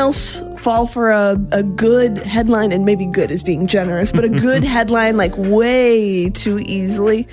else fall for a good headline, and maybe good is being generous, but a good headline like way too easily.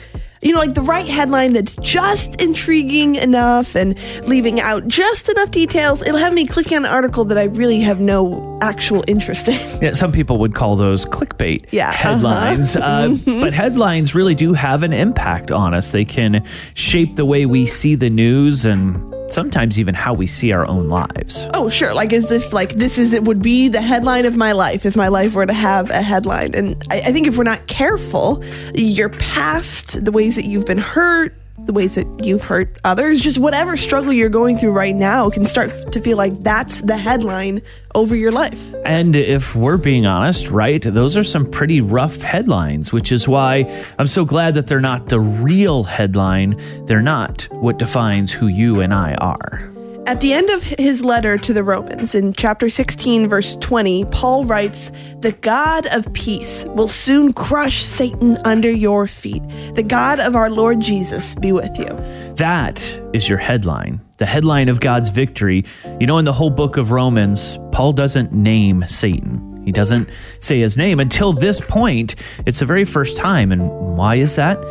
Like the right headline that's just intriguing enough and leaving out just enough details. It'll have me click on an article that I really have no actual interest in. Yeah, some people would call those clickbait headlines. But headlines really do have an impact on us. They can shape the way we see the news and sometimes even how we see our own lives. Oh, sure. Like, it would be the headline of my life if my life were to have a headline. And I think if we're not careful, your past, the ways that you've been hurt, the ways that you've hurt others, just whatever struggle you're going through right now can start to feel like that's the headline over your life. And if we're being honest, right, those are some pretty rough headlines, which is why I'm so glad that they're not the real headline. They're not what defines who you and I are. At the end of his letter to the Romans, in chapter 16, verse 20, Paul writes, "The God of peace will soon crush Satan under your feet. The God of our Lord Jesus be with you." That is your headline, the headline of God's victory. In the whole book of Romans, Paul doesn't name Satan. He doesn't say his name. Until this point, it's the very first time. And why is that?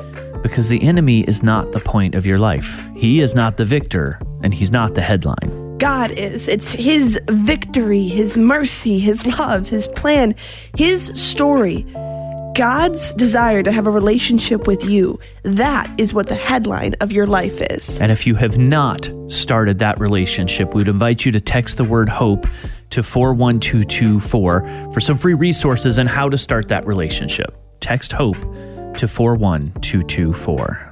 Because the enemy is not the point of your life. He is not the victor, and he's not the headline. God is. It's his victory, his mercy, his love, his plan, his story. God's desire to have a relationship with you. That is what the headline of your life is. And if you have not started that relationship, we would invite you to text the word HOPE to 41224 for some free resources on how to start that relationship. Text HOPE to 41224.